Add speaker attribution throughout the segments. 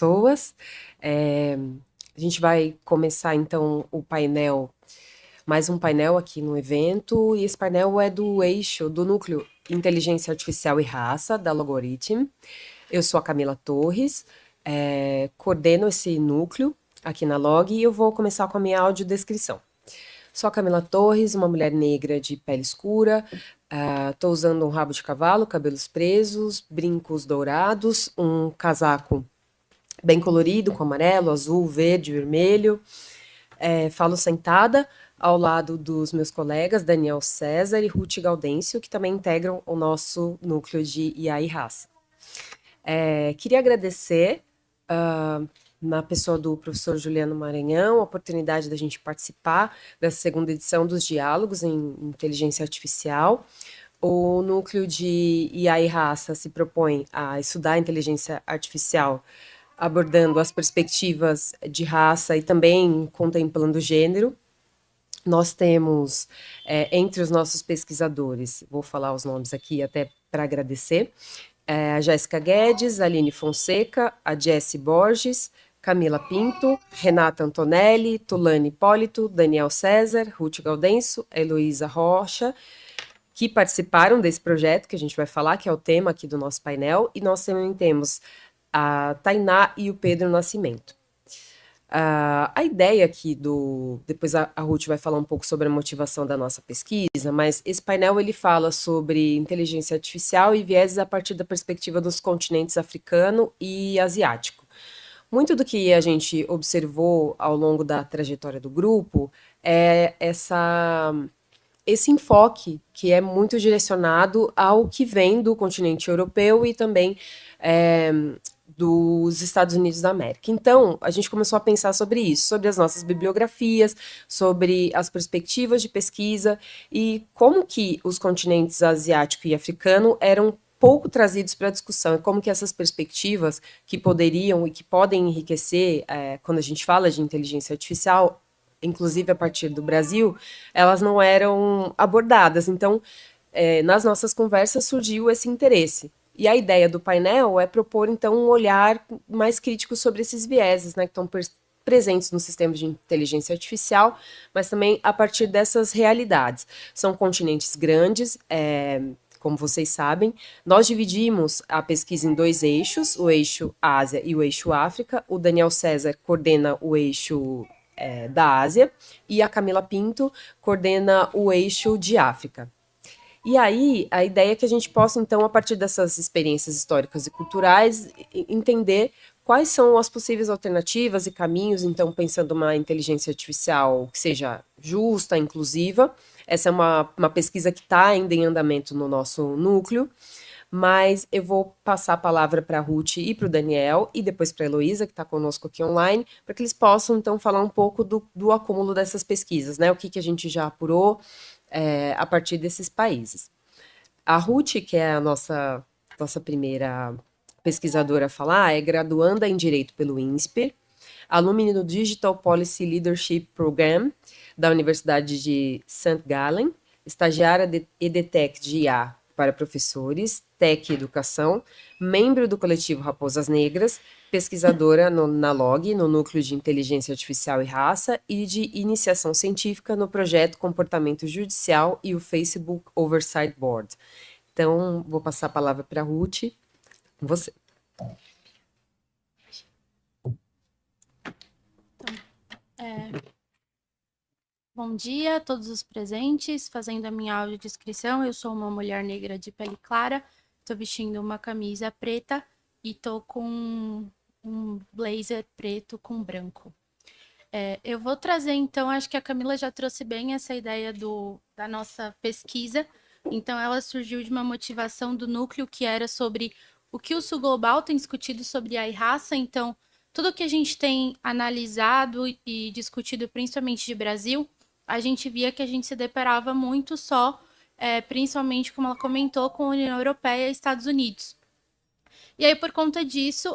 Speaker 1: pessoas. A gente vai começar, então, o painel, mais um painel aqui no evento, e esse painel é do eixo, do núcleo Inteligência Artificial e Raça, da Logorithm. Eu sou a Camila Torres, coordeno esse núcleo aqui na Log, e eu vou começar com a minha audiodescrição. Sou a Camila Torres, uma mulher negra de pele escura. Estou usando um rabo de cavalo, cabelos presos, brincos dourados, um casaco bem colorido, com amarelo, azul, verde, vermelho. Falo sentada ao lado dos meus colegas Daniel César e Ruth Gaudêncio, que também integram o nosso núcleo de IA e raça. Queria agradecer na pessoa do professor Juliano Maranhão, a oportunidade da gente participar dessa segunda edição dos Diálogos em Inteligência Artificial. O núcleo de IA e raça se propõe a estudar a inteligência artificial, abordando as perspectivas de raça e também contemplando gênero. Nós temos, entre os nossos pesquisadores, vou falar os nomes aqui até para agradecer, a Jéssica Guedes, a Aline Fonseca, a Jessie Borges, Camila Pinto, Renata Antonelli, Tulane Hipólito, Daniel César, Ruth Gaudêncio, Heloísa Rocha, que participaram desse projeto que a gente vai falar, que é o tema aqui do nosso painel, e nós também temos a Tainá e o Pedro Nascimento. A ideia aqui depois a Ruth vai falar um pouco sobre a motivação da nossa pesquisa, mas esse painel ele fala sobre inteligência artificial e vieses a partir da perspectiva dos continentes africano e asiático. Muito do que a gente observou ao longo da trajetória do grupo é esse enfoque que é muito direcionado ao que vem do continente europeu e também dos Estados Unidos da América. Então, a gente começou a pensar sobre isso, sobre as nossas bibliografias, sobre as perspectivas de pesquisa e como que os continentes asiático e africano eram pouco trazidos para a discussão, e como que essas perspectivas que poderiam e que podem enriquecer, quando a gente fala de inteligência artificial, inclusive a partir do Brasil, elas não eram abordadas. Então, nas nossas conversas surgiu esse interesse. E a ideia do painel é propor, então, um olhar mais crítico sobre esses vieses, né, que estão presentes nos sistemas de inteligência artificial, mas também a partir dessas realidades. São continentes grandes, como vocês sabem. Nós dividimos a pesquisa em dois eixos, o eixo Ásia e o eixo África. O Daniel César coordena o eixo da Ásia e a Camila Pinto coordena o eixo de África. E aí, a ideia é que a gente possa, então, a partir dessas experiências históricas e culturais, entender quais são as possíveis alternativas e caminhos, então, pensando uma inteligência artificial que seja justa, inclusiva. Essa é uma pesquisa que está ainda em andamento no nosso núcleo, mas eu vou passar a palavra para a Ruth e para o Daniel, e depois para a Heloísa, que está conosco aqui online, para que eles possam, então, falar um pouco do acúmulo dessas pesquisas, né? O que a gente já apurou, a partir desses países. A Ruth, que é a nossa primeira pesquisadora a falar, é graduanda em Direito pelo INSPER, alumni do Digital Policy Leadership Program da Universidade de St. Gallen, estagiária de EDTech de IA para professores, Tech Educação, membro do coletivo Raposas Negras, pesquisadora na LOG, no Núcleo de Inteligência Artificial e Raça, e de iniciação científica no projeto Comportamento Judicial e o Facebook Oversight Board. Então, vou passar a palavra para a Ruth. Com você.
Speaker 2: Bom dia a todos os presentes, fazendo a minha audiodescrição. Eu sou uma mulher negra de pele clara, estou vestindo uma camisa preta e estou com um blazer preto com branco. Eu vou trazer, então, acho que a Camila já trouxe bem essa ideia da nossa pesquisa. Então, ela surgiu de uma motivação do núcleo que era sobre o que o Sul Global tem discutido sobre a raça. Então, tudo que a gente tem analisado e discutido, principalmente de Brasil, a gente via que a gente se deparava muito só, principalmente, como ela comentou, com a União Europeia e Estados Unidos. E aí, por conta disso,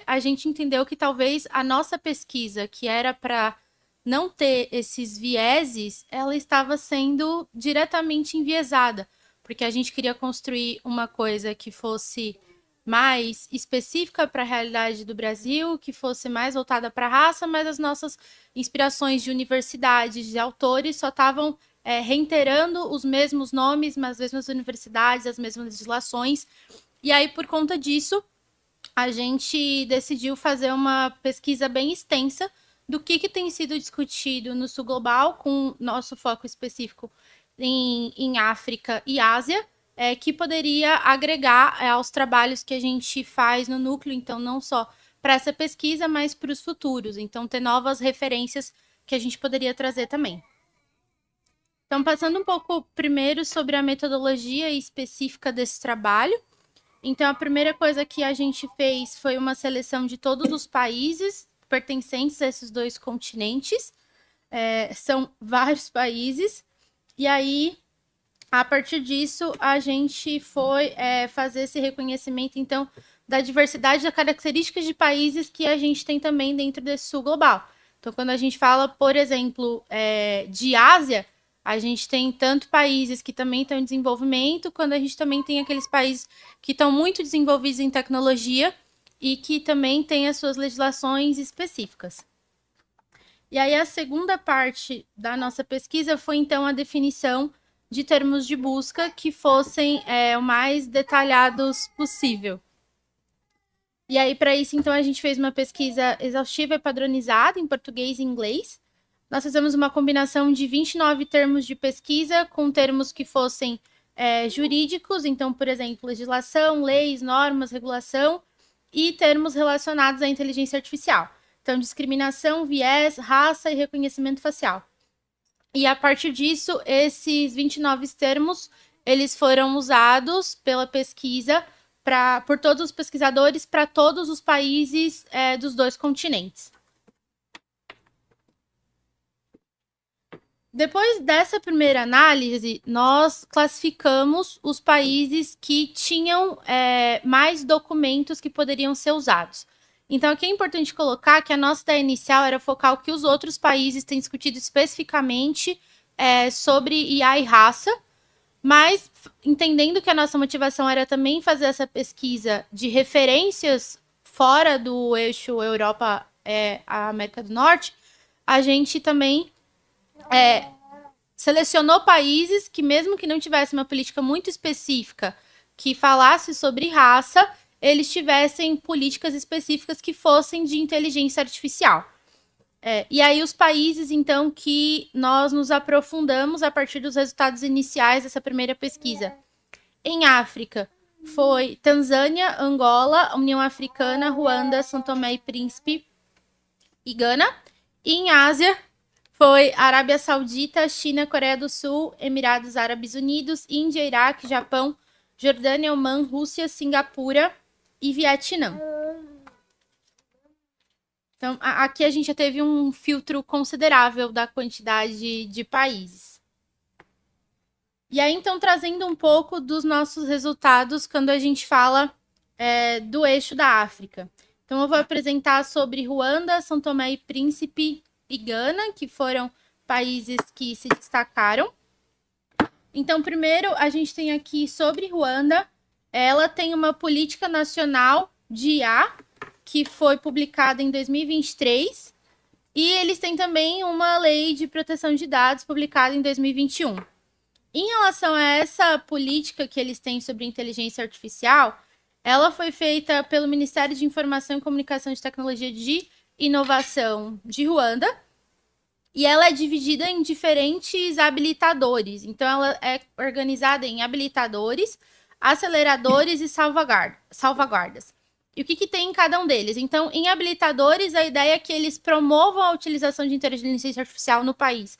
Speaker 2: a gente entendeu que talvez a nossa pesquisa, que era para não ter esses vieses, ela estava sendo diretamente enviesada, porque a gente queria construir uma coisa que fosse mais específica para a realidade do Brasil, que fosse mais voltada para a raça, mas as nossas inspirações de universidades, de autores, só estavam reiterando os mesmos nomes, as mesmas universidades, as mesmas legislações. E aí, por conta disso, a gente decidiu fazer uma pesquisa bem extensa do que tem sido discutido no Sul Global, com nosso foco específico em África e Ásia, que poderia agregar aos trabalhos que a gente faz no núcleo, então não só para essa pesquisa, mas para os futuros, então ter novas referências que a gente poderia trazer também. Então, passando um pouco primeiro sobre a metodologia específica desse trabalho. Então, a primeira coisa que a gente fez foi uma seleção de todos os países pertencentes a esses 2 continentes. São vários países. E aí, a partir disso, a gente foi fazer esse reconhecimento, então, da diversidade das características de países que a gente tem também dentro desse Sul Global. Então, quando a gente fala, por exemplo, de Ásia, a gente tem tanto países que também estão em desenvolvimento, quando a gente também tem aqueles países que estão muito desenvolvidos em tecnologia e que também têm as suas legislações específicas. E aí a segunda parte da nossa pesquisa foi, então, a definição de termos de busca que fossem o mais detalhados possível. E aí, para isso, então, a gente fez uma pesquisa exaustiva e padronizada em português e inglês. Nós fizemos uma combinação de 29 termos de pesquisa com termos que fossem jurídicos, então, por exemplo, legislação, leis, normas, regulação, e termos relacionados à inteligência artificial. Então, discriminação, viés, raça e reconhecimento facial. E a partir disso, esses 29 termos, eles foram usados pela pesquisa por todos os pesquisadores para todos os países dos 2 continentes. Depois dessa primeira análise, nós classificamos os países que tinham mais documentos que poderiam ser usados. Então, aqui é importante colocar que a nossa ideia inicial era focar o que os outros países têm discutido especificamente sobre IA e raça, mas entendendo que a nossa motivação era também fazer essa pesquisa de referências fora do eixo Europa, América do Norte, a gente também selecionou países que, mesmo que não tivesse uma política muito específica que falasse sobre raça, eles tivessem políticas específicas que fossem de inteligência artificial. E aí os países, então, que nós nos aprofundamos a partir dos resultados iniciais dessa primeira pesquisa. Em África, foi Tanzânia, Angola, União Africana, Ruanda, São Tomé e Príncipe e Gana. E em Ásia, foi Arábia Saudita, China, Coreia do Sul, Emirados Árabes Unidos, Índia, Iraque, Japão, Jordânia, Omã, Rússia, Singapura e Vietnã. Então, aqui a gente já teve um filtro considerável da quantidade de países. E aí, então, trazendo um pouco dos nossos resultados quando a gente fala do eixo da África. Então, eu vou apresentar sobre Ruanda, São Tomé e Príncipe e Gana, que foram países que se destacaram. Então, primeiro, a gente tem aqui sobre Ruanda. Ela tem uma política nacional de IA, que foi publicada em 2023, e eles têm também uma lei de proteção de dados publicada em 2021. Em relação a essa política que eles têm sobre inteligência artificial, ela foi feita pelo Ministério de Informação e Comunicação de Tecnologia de Inovação de Ruanda, e ela é dividida em diferentes habilitadores. Então, ela é organizada em habilitadores, aceleradores e salvaguardas. E o que tem em cada um deles? Então, em habilitadores, a ideia é que eles promovam a utilização de inteligência artificial no país,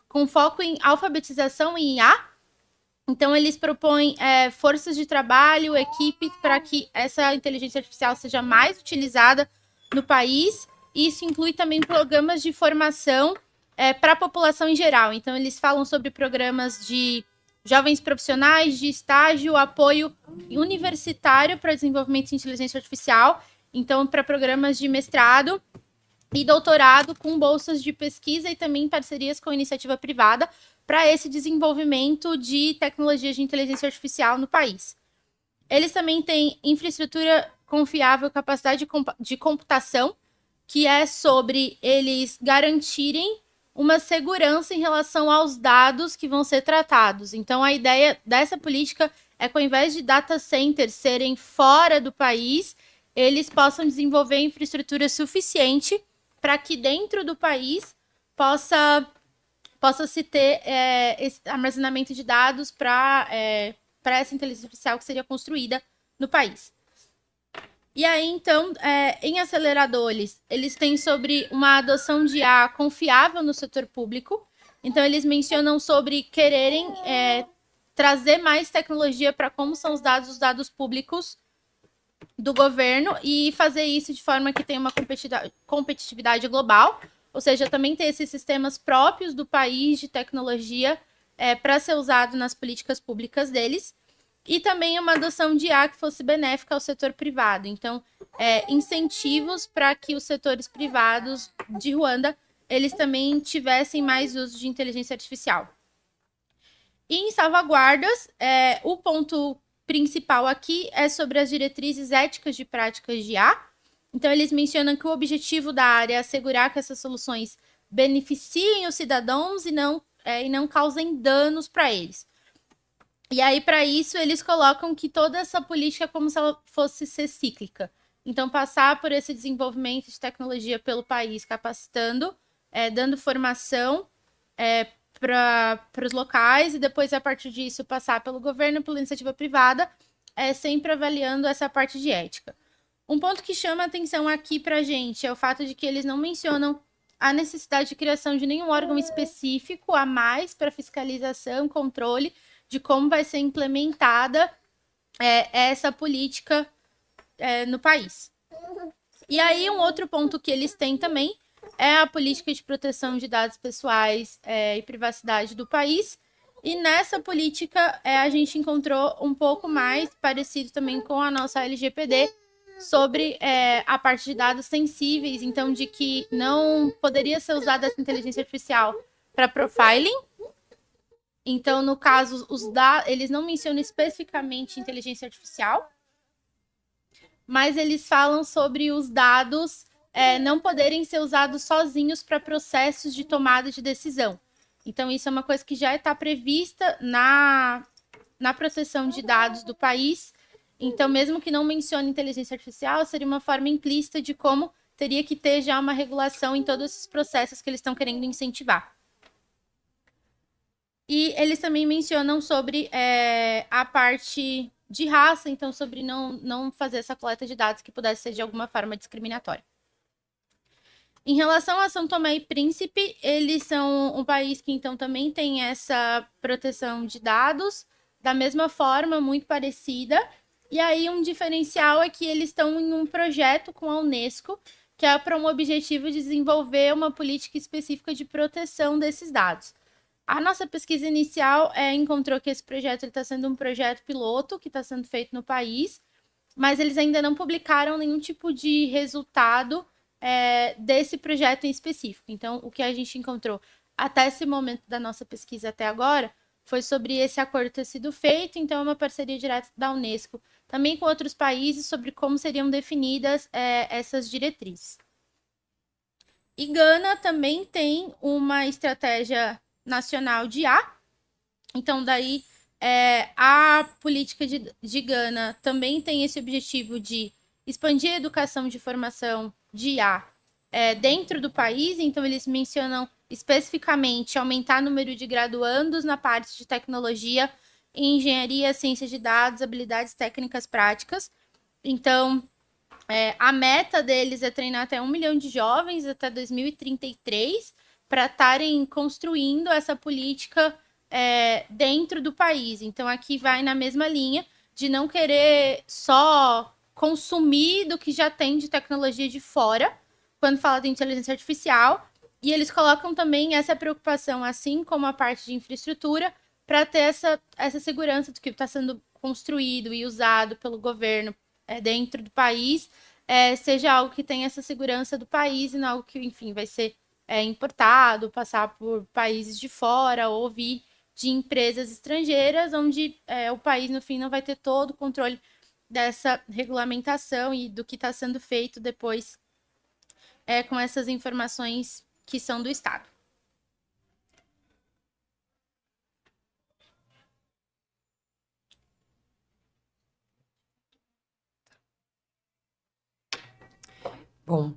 Speaker 2: com foco em alfabetização e IA. Então, eles propõem forças de trabalho, equipes, para que essa inteligência artificial seja mais utilizada no país. E isso inclui também programas de formação para a população em geral. Então, eles falam sobre programas de jovens profissionais, de estágio, apoio universitário para desenvolvimento de inteligência artificial, então para programas de mestrado e doutorado com bolsas de pesquisa e também parcerias com iniciativa privada para esse desenvolvimento de tecnologias de inteligência artificial no país. Eles também têm infraestrutura confiável, capacidade de computação, que é sobre eles garantirem uma segurança em relação aos dados que vão ser tratados. Então, a ideia dessa política é que, ao invés de data centers serem fora do país, eles possam desenvolver infraestrutura suficiente para que dentro do país possa se ter esse armazenamento de dados para essa inteligência artificial que seria construída no país. E aí, então, em aceleradores, eles têm sobre uma adoção de IA confiável no setor público. Então, eles mencionam sobre quererem trazer mais tecnologia para como são os dados públicos do governo e fazer isso de forma que tenha uma competitividade global, ou seja, também ter esses sistemas próprios do país de tecnologia para ser usado nas políticas públicas deles, e também uma adoção de IA que fosse benéfica ao setor privado. Então, incentivos para que os setores privados de Ruanda eles também tivessem mais uso de inteligência artificial. E em salvaguardas, o ponto principal aqui é sobre as diretrizes éticas de práticas de IA. Então, eles mencionam que o objetivo da área é assegurar que essas soluções beneficiem os cidadãos e não causem danos para eles. E aí, para isso, eles colocam que toda essa política é como se ela fosse ser cíclica. Então, passar por esse desenvolvimento de tecnologia pelo país, capacitando, dando formação para os locais, e depois, a partir disso, passar pelo governo, pela iniciativa privada, sempre avaliando essa parte de ética. Um ponto que chama a atenção aqui para a gente é o fato de que eles não mencionam a necessidade de criação de nenhum órgão específico a mais para fiscalização, controle de como vai ser implementada essa política no país. E aí, um outro ponto que eles têm também é a política de proteção de dados pessoais e privacidade do país. E nessa política, a gente encontrou um pouco mais parecido também com a nossa LGPD, sobre a parte de dados sensíveis, então de que não poderia ser usada essa inteligência artificial para profiling. Então, no caso, eles não mencionam especificamente inteligência artificial, mas eles falam sobre os dados não poderem ser usados sozinhos para processos de tomada de decisão. Então, isso é uma coisa que já está prevista na proteção de dados do país. Então, mesmo que não mencione inteligência artificial, seria uma forma implícita de como teria que ter já uma regulação em todos esses processos que eles estão querendo incentivar. E eles também mencionam sobre a parte de raça, então sobre não fazer essa coleta de dados que pudesse ser de alguma forma discriminatória. Em relação a São Tomé e Príncipe, eles são um país que então também tem essa proteção de dados, da mesma forma, muito parecida. E aí um diferencial é que eles estão em um projeto com a Unesco, que é para um objetivo de desenvolver uma política específica de proteção desses dados. A nossa pesquisa inicial encontrou que esse projeto está sendo um projeto piloto que está sendo feito no país, mas eles ainda não publicaram nenhum tipo de resultado desse projeto em específico. Então, o que a gente encontrou até esse momento da nossa pesquisa até agora foi sobre esse acordo ter sido feito, então é uma parceria direta da Unesco, também com outros países, sobre como seriam definidas essas diretrizes. E Gana também tem uma estratégia nacional de IA, então daí a política de Gana também tem esse objetivo de expandir a educação de formação de IA dentro do país, então eles mencionam especificamente aumentar o número de graduandos na parte de tecnologia, engenharia, ciências de dados, habilidades técnicas práticas. Então, a meta deles é treinar até 1 milhão de jovens até 2033 para estarem construindo essa política dentro do país. Então, aqui vai na mesma linha de não querer só consumir do que já tem de tecnologia de fora, quando fala de inteligência artificial, e eles colocam também essa preocupação, assim como a parte de infraestrutura, para ter essa segurança do que está sendo construído e usado pelo governo dentro do país, seja algo que tenha essa segurança do país e não algo que, enfim, vai ser importado, passar por países de fora ou vir de empresas estrangeiras, onde o país, no fim, não vai ter todo o controle dessa regulamentação e do que está sendo feito depois com essas informações que são do Estado.
Speaker 1: Bom,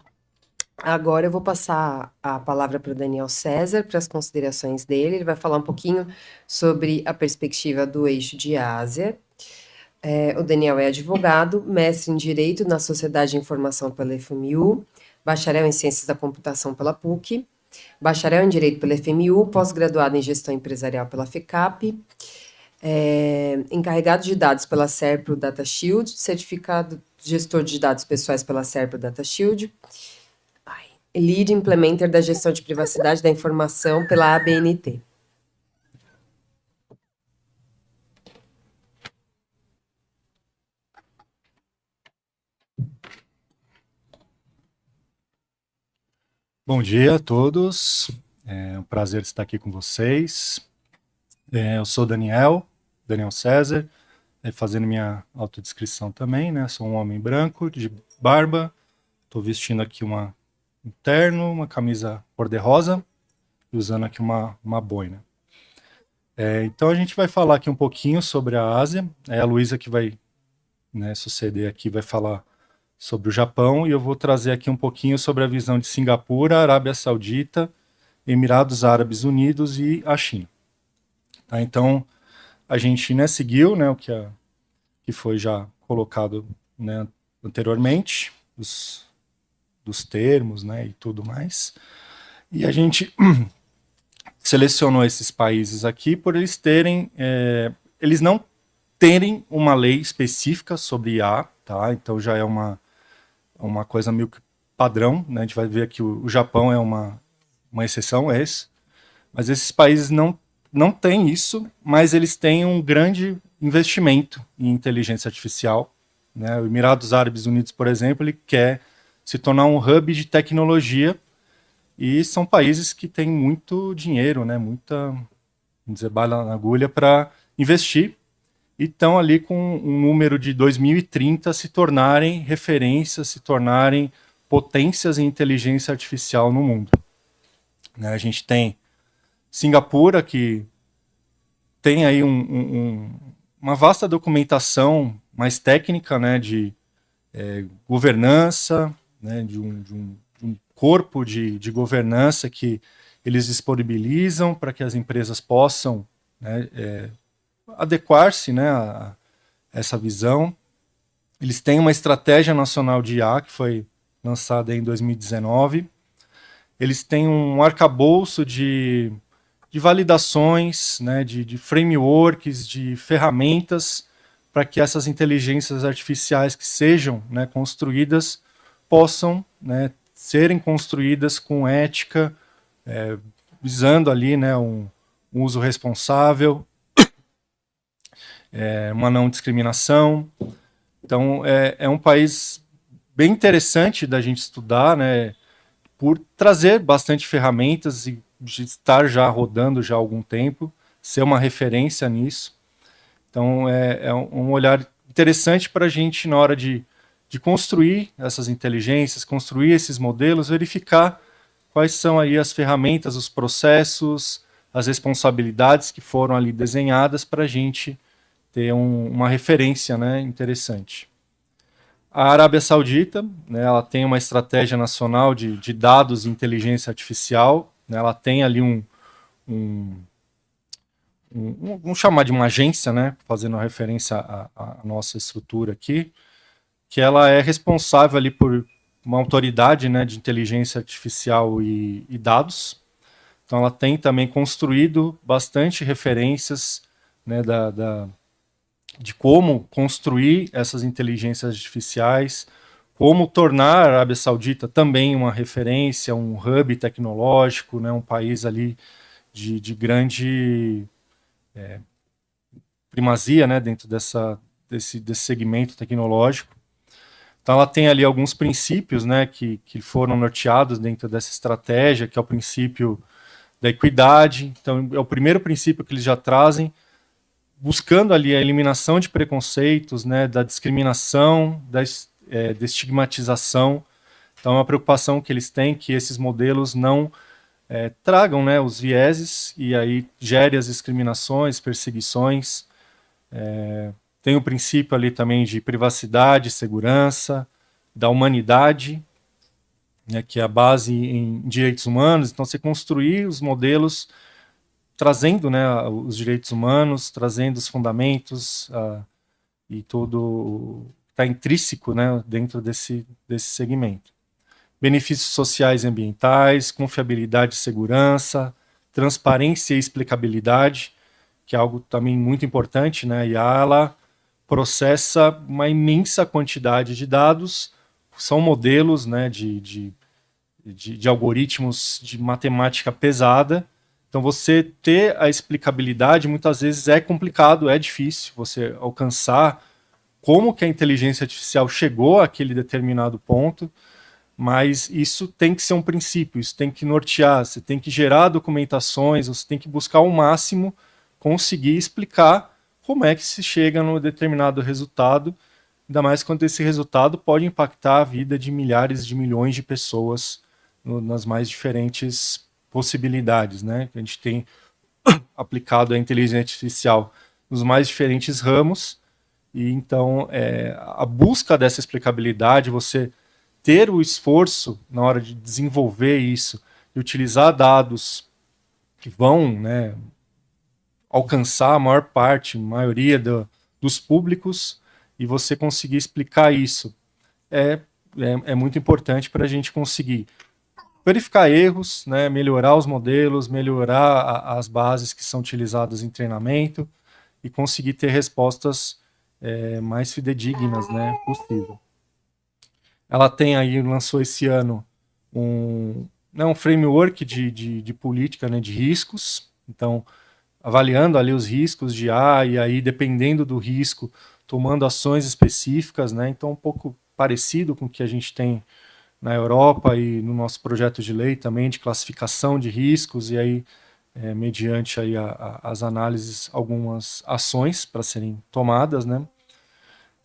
Speaker 1: agora eu vou passar a palavra para o Daniel César, para as considerações dele. Ele vai falar um pouquinho sobre a perspectiva do eixo de Ásia. O Daniel é advogado, mestre em Direito na Sociedade de Informação pela FMU, bacharel em Ciências da Computação pela PUC, bacharel em Direito pela FMU, pós-graduado em Gestão Empresarial pela FECAP, encarregado de dados pela Serpro Data Shield, certificado gestor de dados pessoais pela Serpro Data Shield, Lead Implementer da Gestão de Privacidade da Informação pela ABNT.
Speaker 3: Bom dia a todos, é um prazer estar aqui com vocês. Eu sou Daniel César, fazendo minha autodescrição também, né? Sou um homem branco, de barba, estou vestindo aqui um terno, uma camisa cor-de-rosa e usando aqui uma boina. Então a gente vai falar aqui um pouquinho sobre a Ásia, é a Luísa que vai, né, suceder aqui, vai falar sobre o Japão, e eu vou trazer aqui um pouquinho sobre a visão de Singapura, Arábia Saudita, Emirados Árabes Unidos e a China. Tá, então, a Argentina seguiu, né, o que foi já colocado, né, anteriormente, dos termos, né, e tudo mais. E a gente selecionou esses países aqui por eles terem, eles não terem uma lei específica sobre IA, tá? Então já é uma coisa meio que padrão, né? A gente vai ver que o Japão é uma exceção, mas esses países não têm isso, mas eles têm um grande investimento em inteligência artificial, né? O Emirados Árabes Unidos, por exemplo, ele quer se tornar um hub de tecnologia, e são países que têm muito dinheiro, né? Muita, vamos dizer, bala na agulha para investir, e estão ali com um número de 2030 se tornarem referências, se tornarem potências em inteligência artificial no mundo. Né, a gente tem Singapura, que tem aí uma vasta documentação mais técnica, né, de governança, né, de um corpo de governança que eles disponibilizam para que as empresas possam, né, adequar-se, né, a essa visão. Eles têm uma estratégia nacional de IA que foi lançada em 2019. Eles têm um arcabouço de validações, né, de frameworks, de ferramentas para que essas inteligências artificiais que sejam, né, construídas possam, né, serem construídas com ética, visando ali, né, um uso responsável, uma não discriminação. Então, é um país bem interessante da gente estudar, né, por trazer bastante ferramentas e de estar já rodando já há algum tempo, ser uma referência nisso. Então, é um olhar interessante para a gente na hora de construir essas inteligências, construir esses modelos, verificar quais são aí as ferramentas, os processos, as responsabilidades que foram ali desenhadas para a gente ter uma referência, né, interessante. A Arábia Saudita, né, ela tem uma estratégia nacional de dados e inteligência artificial, né, ela tem ali vamos chamar de uma agência, né, fazendo referência à nossa estrutura aqui, que ela é responsável ali por uma autoridade, né, de inteligência artificial e dados. Então ela tem também construído bastante referências, né, de como construir essas inteligências artificiais, como tornar a Arábia Saudita também uma referência, um hub tecnológico, né, um país ali de grande primazia, né, dentro desse segmento tecnológico. Então ela tem ali alguns princípios, né, que foram norteados dentro dessa estratégia, que é o princípio da equidade. Então é o primeiro princípio que eles já trazem. buscando ali a eliminação de preconceitos, né, da discriminação, da estigmatização. Então, é uma preocupação que eles têm que esses modelos não tragam, né, os vieses e aí gere as discriminações, perseguições. Tem o princípio ali também de privacidade, segurança, da humanidade, né, que é a base em direitos humanos. Então, você construir os modelos trazendo, né, os direitos humanos, trazendo os fundamentos e tudo está intrínseco, né, dentro desse segmento. Benefícios sociais e ambientais, confiabilidade e segurança, transparência e explicabilidade, que é algo também muito importante, né? A IA, ela processa uma imensa quantidade de dados, são modelos, né, de algoritmos de matemática pesada. Então, você ter a explicabilidade, muitas vezes é complicado, é difícil você alcançar como que a inteligência artificial chegou àquele determinado ponto, mas isso tem que ser um princípio, isso tem que nortear, você tem que gerar documentações, você tem que buscar ao máximo conseguir explicar como é que se chega num determinado resultado, ainda mais quando esse resultado pode impactar a vida de milhares de milhões de pessoas nas mais diferentes possibilidades, né? A gente tem aplicado a inteligência artificial nos mais diferentes ramos, e então a busca dessa explicabilidade, você ter o esforço na hora de desenvolver isso e utilizar dados que vão, né, alcançar a maior parte, a maioria dos públicos, e você conseguir explicar isso é muito importante para a gente conseguir verificar erros, né, melhorar os modelos, melhorar as bases que são utilizadas em treinamento e conseguir ter respostas mais fidedignas, né, possível. Ela tem aí, lançou esse ano um framework de política, né, de riscos. Então, avaliando ali os riscos de IA e aí, dependendo do risco, tomando ações específicas, né? Então, um pouco parecido com o que a gente tem na Europa e no nosso projeto de lei também de classificação de riscos e aí, mediante aí as análises, algumas ações para serem tomadas, né?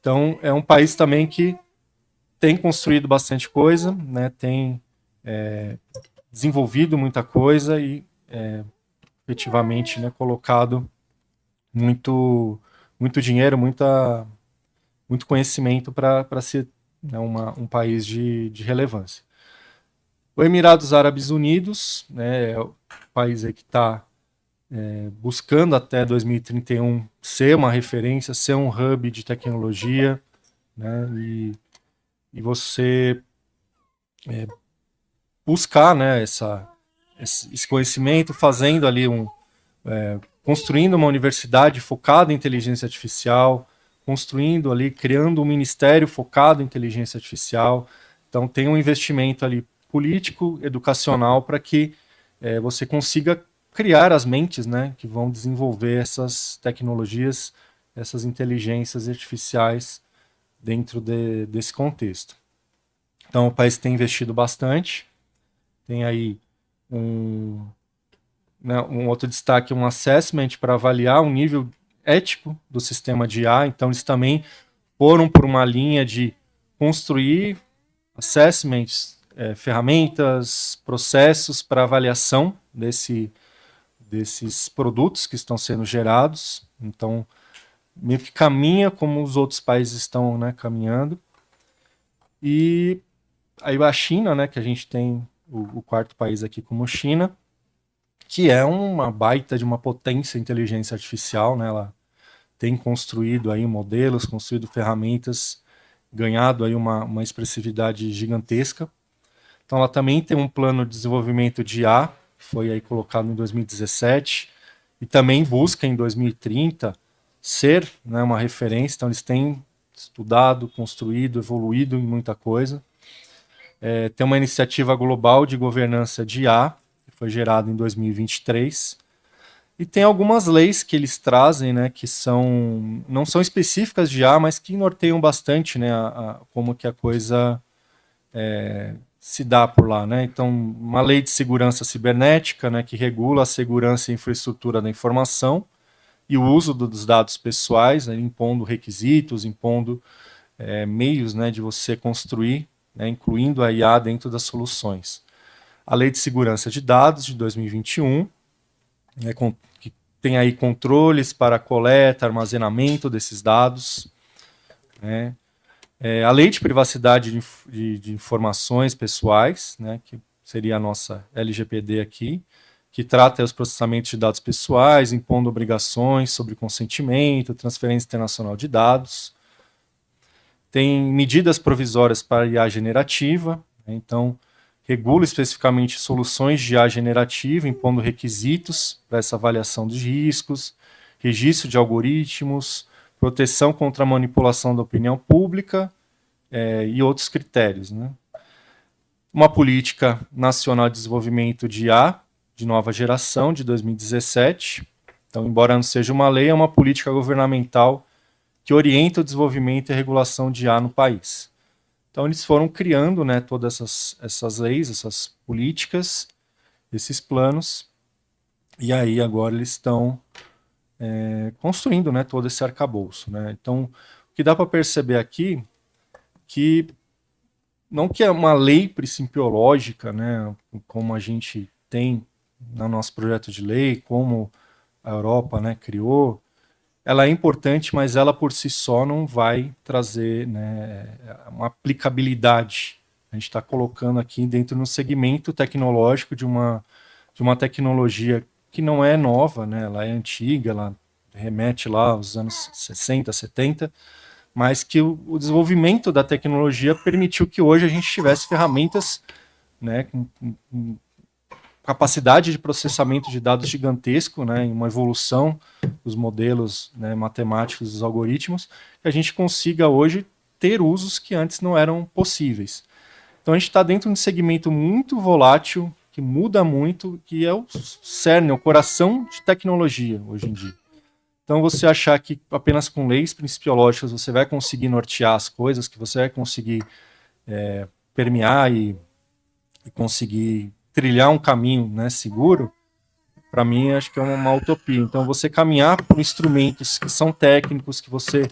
Speaker 3: Então, é um país também que tem construído bastante coisa, né? Tem desenvolvido muita coisa e efetivamente, né, colocado muito dinheiro, muito conhecimento para ser, né, um país de relevância. O Emirados Árabes Unidos, né, é o país aí que está buscando até 2031 ser uma referência, ser um hub de tecnologia, né, e você buscar, né, esse conhecimento, fazendo ali construindo uma universidade focada em inteligência artificial, construindo ali, criando um ministério focado em inteligência artificial. Então tem um investimento ali político, educacional, para que você consiga criar as mentes, né, que vão desenvolver essas tecnologias, essas inteligências artificiais dentro desse contexto. Então o país tem investido bastante, tem aí um outro destaque, um assessment para avaliar o nível ético do sistema de IA. Então eles também foram por uma linha de construir assessments, ferramentas, processos para avaliação desses produtos que estão sendo gerados. Então, meio que caminha como os outros países estão, né, caminhando. E aí a China, né, que a gente tem o quarto país aqui como China, que é uma baita de uma potência de inteligência artificial, né? Ela tem construído aí modelos, construído ferramentas, ganhado aí uma expressividade gigantesca. Então ela também tem um plano de desenvolvimento de IA, que foi aí colocado em 2017, e também busca em 2030 ser, né, uma referência. Então eles têm estudado, construído, evoluído em muita coisa. Tem uma iniciativa global de governança de IA, que foi gerada em 2023, e tem algumas leis que eles trazem, né, que não são específicas de IA, mas que norteiam bastante, né, como que a coisa se dá por lá, né? Então, uma lei de segurança cibernética, né, que regula a segurança e infraestrutura da informação, e o uso dos dados pessoais, né, impondo requisitos, impondo meios, né, de você construir, né, incluindo a IA dentro das soluções. A Lei de Segurança de Dados de 2021, né, que tem aí controles para coleta, armazenamento desses dados, né, a Lei de Privacidade de Informações Pessoais, né, que seria a nossa LGPD aqui, que trata os processamentos de dados pessoais, impondo obrigações sobre consentimento, transferência internacional de dados. Tem medidas provisórias para IA generativa, né, então regula especificamente soluções de IA generativa, impondo requisitos para essa avaliação dos riscos, registro de algoritmos, proteção contra a manipulação da opinião pública e outros critérios, né? Uma política nacional de desenvolvimento de IA de nova geração, de 2017. Então, embora não seja uma lei, é uma política governamental que orienta o desenvolvimento e a regulação de IA no país. Então, eles foram criando, né, todas essas leis, essas políticas, esses planos, e aí agora eles estão construindo, né, todo esse arcabouço, né? Então, o que dá para perceber aqui que não que é uma lei principiológica, né, como a gente tem no nosso projeto de lei, como a Europa, né, criou, ela é importante, mas ela por si só não vai trazer, né, uma aplicabilidade. A gente está colocando aqui dentro de um segmento tecnológico de uma tecnologia que não é nova, né, ela é antiga, ela remete lá aos anos 60, 70, mas que o desenvolvimento da tecnologia permitiu que hoje a gente tivesse ferramentas, né, com capacidade de processamento de dados gigantesco, né, em uma evolução dos modelos, né, matemáticos dos algoritmos, que a gente consiga hoje ter usos que antes não eram possíveis. Então a gente está dentro de um segmento muito volátil, que muda muito, que é o cerne, o coração de tecnologia hoje em dia. Então você achar que apenas com leis principiológicas você vai conseguir nortear as coisas, que você vai conseguir permear e conseguir trilhar um caminho, né, seguro, para mim acho que é uma utopia. Então você caminhar por instrumentos que são técnicos, que você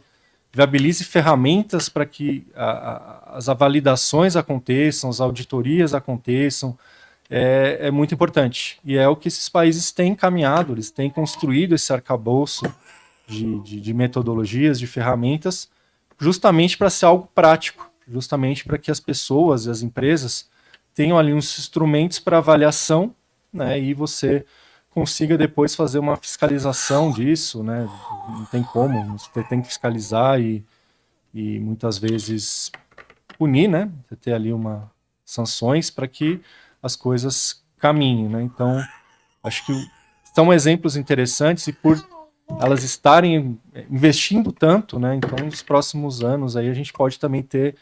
Speaker 3: viabilize ferramentas para que as validações aconteçam, as auditorias aconteçam, é muito importante. E é o que esses países têm caminhado, eles têm construído esse arcabouço de metodologias, de ferramentas, justamente para ser algo prático, justamente para que as pessoas e as empresas tenham ali uns instrumentos para avaliação, né, e você consiga depois fazer uma fiscalização disso, né, não tem como, você tem que fiscalizar e muitas vezes punir, né, você ter ali sanções para que as coisas caminhem, né, então acho que são exemplos interessantes e por elas estarem investindo tanto, né, então nos próximos anos aí a gente pode também ter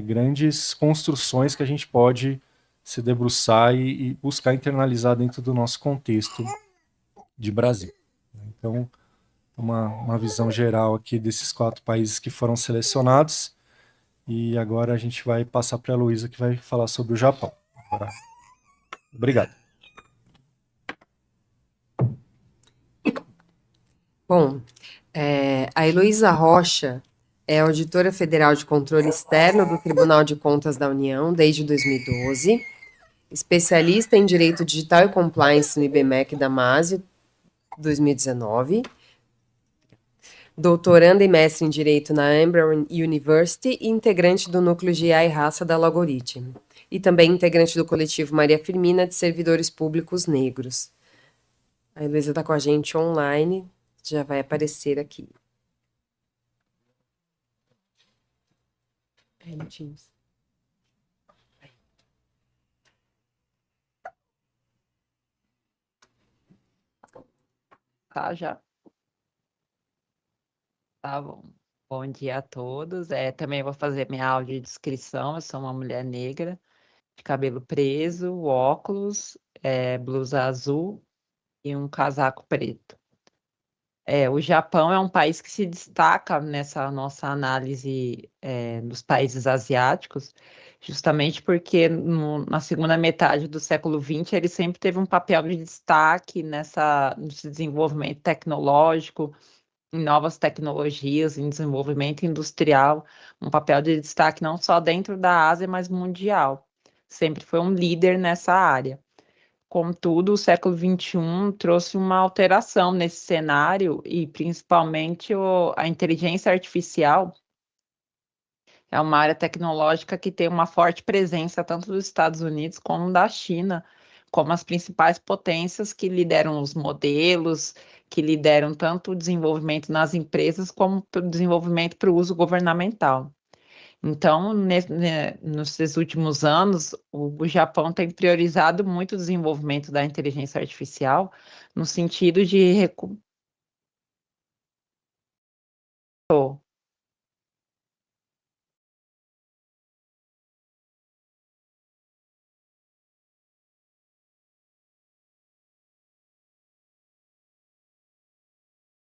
Speaker 3: grandes construções que a gente pode se debruçar e buscar internalizar dentro do nosso contexto de Brasil. Então, uma visão geral aqui desses 4 países que foram selecionados. E agora a gente vai passar para a Luísa, que vai falar sobre o Japão. Obrigado.
Speaker 1: Bom, a Heloísa Rocha é auditora federal de controle externo do Tribunal de Contas da União desde 2012, especialista em Direito Digital e Compliance no IBMEC da MASE, 2019, doutoranda e mestre em Direito na Embry University e integrante do núcleo de AI e Raça da Algorithm, e também integrante do coletivo Maria Firmina de Servidores Públicos Negros. A Heloísa está com a gente online, já vai aparecer aqui. No Teams.
Speaker 4: Tá, já. Tá bom. Bom dia a todos. Também vou fazer minha aula de descrição. Eu sou uma mulher negra, de cabelo preso, óculos, blusa azul e um casaco preto. O Japão é um país que se destaca nessa nossa análise dos países asiáticos justamente porque na segunda metade do século XX ele sempre teve um papel de destaque nesse desenvolvimento tecnológico, em novas tecnologias, em desenvolvimento industrial, um papel de destaque não só dentro da Ásia, mas mundial. Sempre foi um líder nessa área. Contudo, o século XXI trouxe uma alteração nesse cenário e, principalmente, a inteligência artificial é uma área tecnológica que tem uma forte presença tanto dos Estados Unidos como da China, como as principais potências que lideram os modelos, que lideram tanto o desenvolvimento nas empresas como o desenvolvimento para o uso governamental. Então, nesses últimos anos, o Japão tem priorizado muito o desenvolvimento da inteligência artificial no sentido de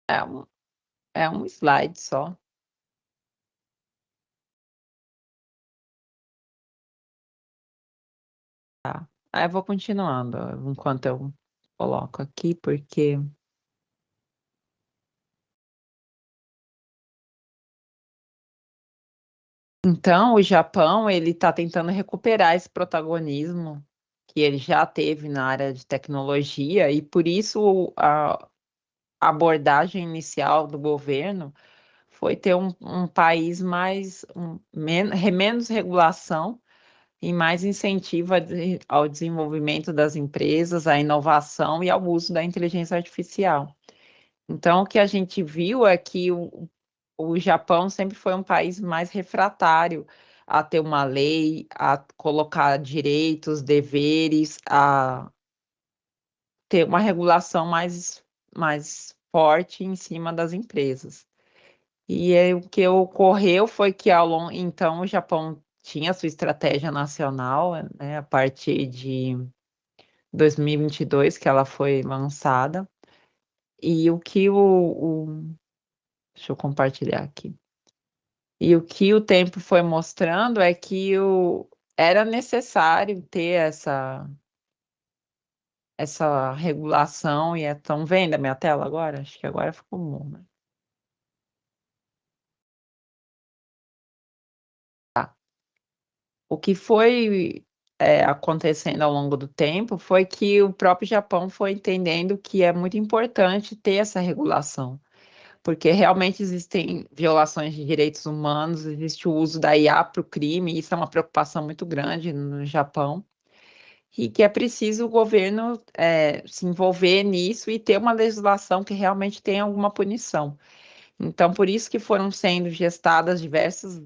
Speaker 4: é um, é um slide só. Tá. Aí eu vou continuando enquanto eu coloco aqui, porque então o Japão ele está tentando recuperar esse protagonismo que ele já teve na área de tecnologia e por isso a abordagem inicial do governo foi ter um país menos regulação e mais incentivo ao desenvolvimento das empresas, à inovação e ao uso da inteligência artificial. Então, o que a gente viu é que o Japão sempre foi um país mais refratário a ter uma lei, a colocar direitos, deveres, a ter uma regulação mais forte em cima das empresas. E aí, o que ocorreu foi que então o Japão tinha sua estratégia nacional, né, a partir de 2022 que ela foi lançada. E deixa eu compartilhar aqui. E o que o tempo foi mostrando é que era necessário ter essa regulação e estão vendo a minha tela agora? Acho que agora ficou bom, né? O que foi acontecendo ao longo do tempo foi que o próprio Japão foi entendendo que é muito importante ter essa regulação, porque realmente existem violações de direitos humanos, existe o uso da IA para o crime, e isso é uma preocupação muito grande no Japão, e que é preciso o governo se envolver nisso e ter uma legislação que realmente tenha alguma punição. Então, por isso que foram sendo gestadas diversos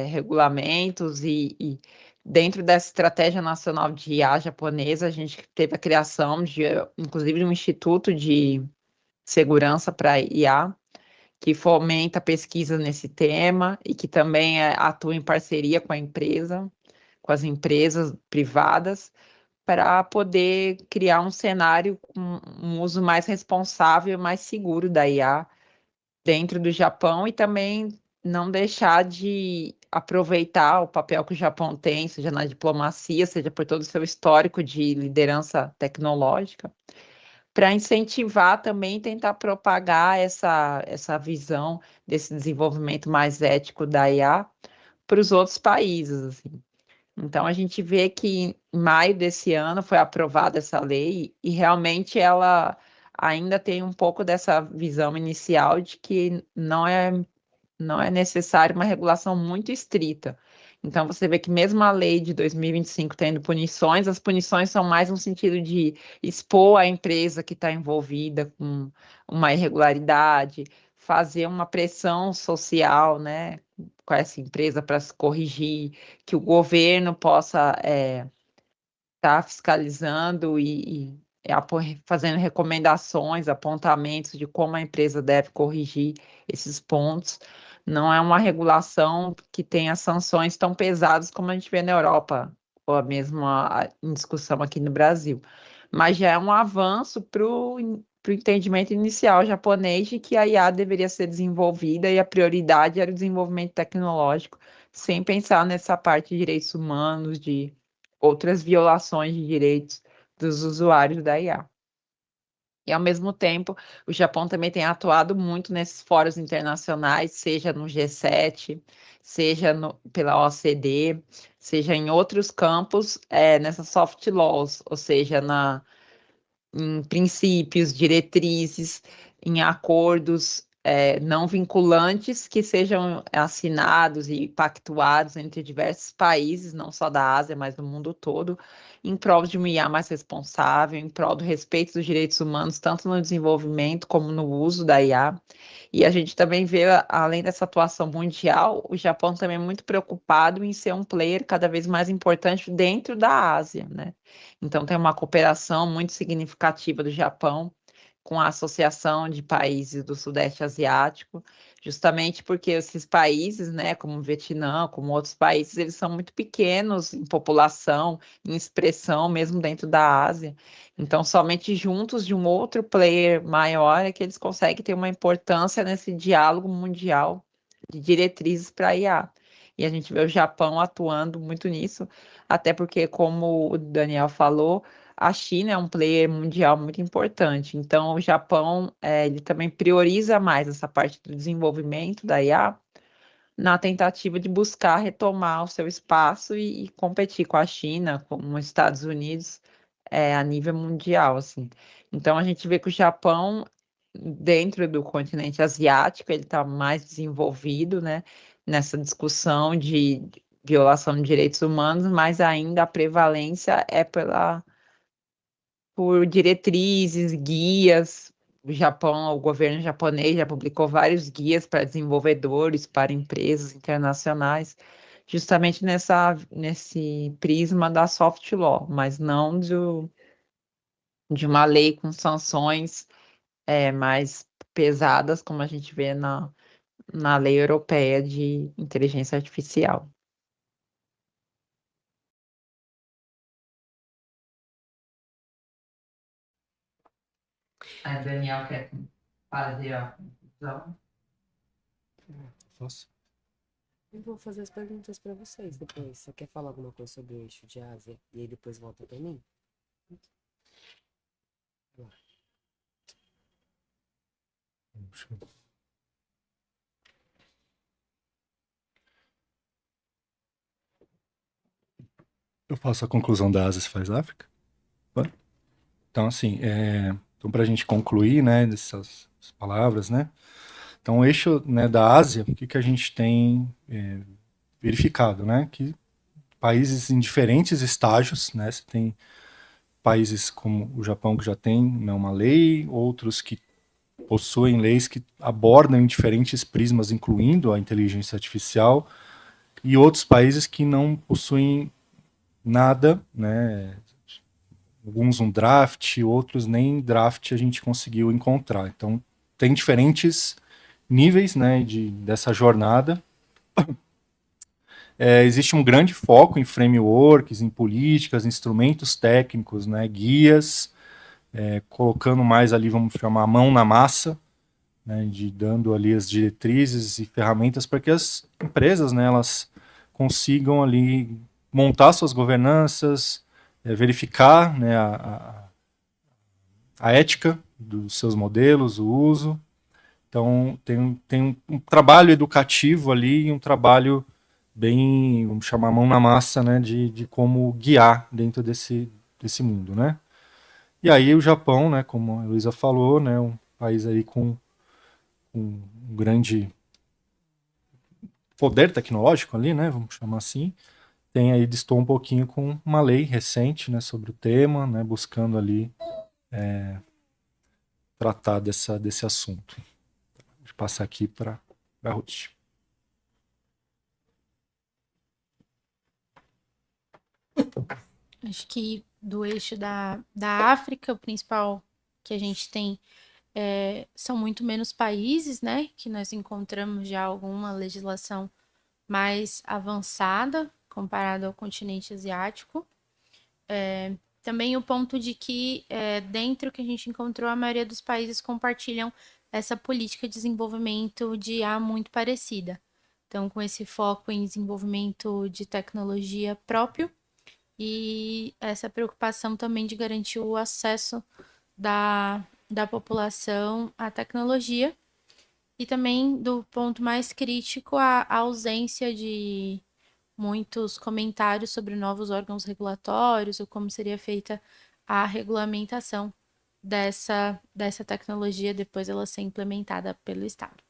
Speaker 4: regulamentos e dentro dessa estratégia nacional de IA japonesa, a gente teve a criação inclusive, de um instituto de segurança para IA, que fomenta pesquisa nesse tema e que também atua em parceria com a empresa, com as empresas privadas, para poder criar um cenário com um uso mais responsável e mais seguro da IA dentro do Japão e também não deixar de aproveitar o papel que o Japão tem, seja na diplomacia, seja por todo o seu histórico de liderança tecnológica, para incentivar também tentar propagar essa visão desse desenvolvimento mais ético da IA para os outros países, assim. Então, a gente vê que em maio desse ano foi aprovada essa lei e realmente ela ainda tem um pouco dessa visão inicial de que não é necessário uma regulação muito estrita. Então, você vê que mesmo a lei de 2025 tendo punições, as punições são mais no sentido de expor a empresa que está envolvida com uma irregularidade, fazer uma pressão social, né, com essa empresa para se corrigir, que o governo possa estar fiscalizando fazendo recomendações, apontamentos de como a empresa deve corrigir esses pontos. Não é uma regulação que tenha sanções tão pesadas como a gente vê na Europa, ou a mesma em discussão aqui no Brasil. Mas já é um avanço para o entendimento inicial japonês de que a IA deveria ser desenvolvida e a prioridade era o desenvolvimento tecnológico sem pensar nessa parte de direitos humanos, de outras violações de direitos dos usuários da IA. E, ao mesmo tempo, o Japão também tem atuado muito nesses fóruns internacionais, seja no G7, seja pela OCDE, seja em outros campos, nessas soft laws, ou seja, em princípios, diretrizes, em acordos não vinculantes que sejam assinados e pactuados entre diversos países, não só da Ásia, mas do mundo todo, em prol de uma IA mais responsável, em prol do respeito dos direitos humanos, tanto no desenvolvimento como no uso da IA. E a gente também vê, além dessa atuação mundial, o Japão também é muito preocupado em ser um player cada vez mais importante dentro da Ásia, né? Então, tem uma cooperação muito significativa do Japão com a Associação de Países do Sudeste Asiático, justamente porque esses países, né, como o Vietnã, como outros países, eles são muito pequenos em população, em expressão, mesmo dentro da Ásia. Então, somente juntos de um outro player maior é que eles conseguem ter uma importância nesse diálogo mundial de diretrizes para a IA. E a gente vê o Japão atuando muito nisso, até porque, como o Daniel falou, a China é um player mundial muito importante. Então, o Japão, ele também prioriza mais essa parte do desenvolvimento da IA na tentativa de buscar retomar o seu espaço e competir com a China, com os Estados Unidos, a nível mundial, assim. Então, a gente vê que o Japão, dentro do continente asiático, ele está mais desenvolvido, né, nessa discussão de violação de direitos humanos, mas ainda a prevalência é por diretrizes, guias. O Japão, o governo japonês já publicou vários guias para desenvolvedores, para empresas internacionais, justamente nesse prisma da soft law, mas não de uma lei com sanções mais pesadas, como a gente vê na lei europeia de inteligência artificial. A Daniel quer fazer a conclusão?
Speaker 3: Posso?
Speaker 1: Eu vou fazer as perguntas para vocês depois. Você quer falar alguma coisa sobre o eixo de Ásia e aí depois volta para mim?
Speaker 3: Eu faço a conclusão da Ásia, se faz África? Pode? Então, assim, então para a gente concluir, né, dessas palavras, né? Então, o eixo, né, da Ásia, o que, que a gente tem verificado, né? Que países em diferentes estágios, né? Você tem países como o Japão que já tem, né, uma lei, outros que possuem leis que abordam em diferentes prismas, incluindo a inteligência artificial, e outros países que não possuem nada, né? Alguns um draft, outros nem draft a gente conseguiu encontrar. Então, tem diferentes níveis, né, dessa jornada. Existe um grande foco em frameworks, em políticas, instrumentos técnicos, né, guias, colocando mais ali, vamos chamar, a mão na massa, né, dando ali as diretrizes e ferramentas para que as empresas, né, elas consigam ali montar suas governanças, verificar, né, a ética dos seus modelos, o uso. Então, tem um trabalho educativo ali e um trabalho bem, vamos chamar, mão na massa, né, de como guiar dentro desse mundo, né. E aí o Japão, né, como a Luísa falou, né, um país aí com um grande poder tecnológico ali, né, vamos chamar assim, tem aí distou um pouquinho com uma lei recente, né, sobre o tema, né, buscando ali tratar desse assunto. Vou passar aqui para a Ruth.
Speaker 2: Acho que do eixo da África, o principal que a gente tem são muito menos países, né? Que nós encontramos já alguma legislação mais avançada comparado ao continente asiático. Também o ponto de que, dentro que a gente encontrou, a maioria dos países compartilham essa política de desenvolvimento de IA muito parecida. Então, com esse foco em desenvolvimento de tecnologia próprio e essa preocupação também de garantir o acesso da população à tecnologia e também do ponto mais crítico, a ausência de muitos comentários sobre novos órgãos regulatórios ou como seria feita a regulamentação dessa tecnologia depois ela ser implementada pelo Estado.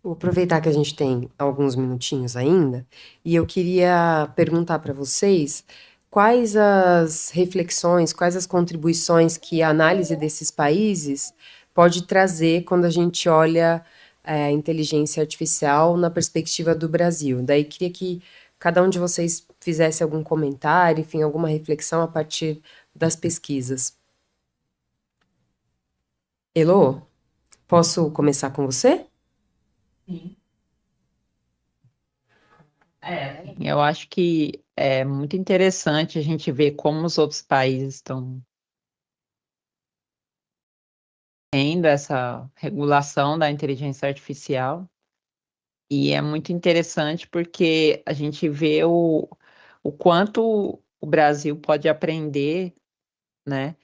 Speaker 1: Vou aproveitar que a gente tem alguns minutinhos ainda, e eu queria perguntar para vocês quais as reflexões, quais as contribuições que a análise desses países pode trazer quando a gente olha a inteligência artificial na perspectiva do Brasil. Daí queria que cada um de vocês fizesse algum comentário, enfim, alguma reflexão a partir das pesquisas. Elô, posso começar com você?
Speaker 4: Eu acho que é muito interessante a gente ver como os outros países estão tendo essa regulação da inteligência artificial. E é muito interessante porque a gente vê o quanto o Brasil pode aprender, né,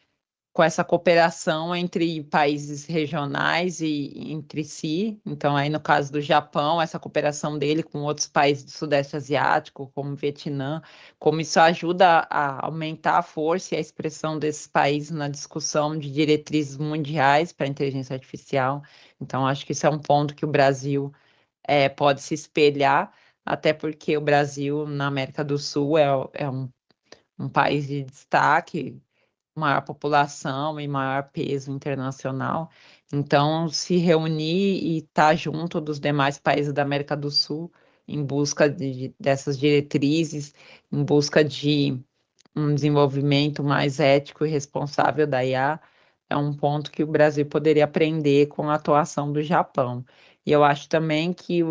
Speaker 4: com essa cooperação entre países regionais e entre si. Então, aí no caso do Japão, essa cooperação dele com outros países do Sudeste Asiático, como o Vietnã, como isso ajuda a aumentar a força e a expressão desses países na discussão de diretrizes mundiais para a inteligência artificial. Então, acho que isso é um ponto que o Brasil pode se espelhar, até porque o Brasil, na América do Sul, é um país de destaque, maior população e maior peso internacional. Então, se reunir e estar junto dos demais países da América do Sul em busca dessas diretrizes, em busca de um desenvolvimento mais ético e responsável da IA, é um ponto que o Brasil poderia aprender com a atuação do Japão. E eu acho também que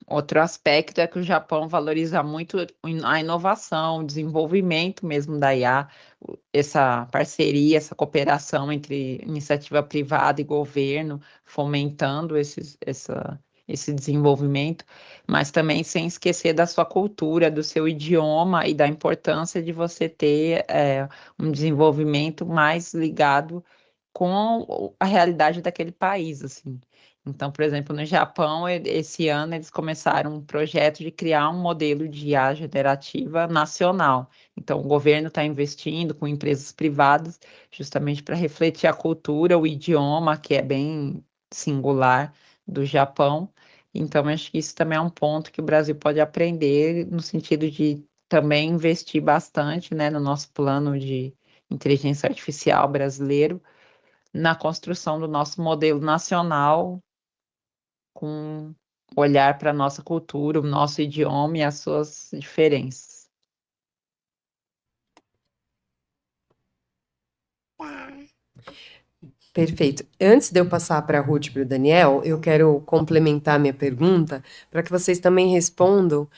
Speaker 4: outro aspecto é que o Japão valoriza muito a inovação, o desenvolvimento mesmo da IA, essa parceria, essa cooperação entre iniciativa privada e governo, fomentando esse desenvolvimento, mas também sem esquecer da sua cultura, do seu idioma e da importância de você ter um desenvolvimento mais ligado com a realidade daquele país, assim. Então, por exemplo, no Japão, esse ano eles começaram um projeto de criar um modelo de IA generativa nacional. Então, o governo está investindo com empresas privadas, justamente para refletir a cultura, o idioma, que é bem singular do Japão. Então, acho que isso também é um ponto que o Brasil pode aprender, no sentido de também investir bastante, né, no nosso plano de inteligência artificial brasileiro, na construção do nosso modelo nacional, com olhar para a nossa cultura, o nosso idioma e as suas diferenças.
Speaker 1: Perfeito. Antes de eu passar para a Ruth e para o Daniel, eu quero complementar minha pergunta para que vocês também respondam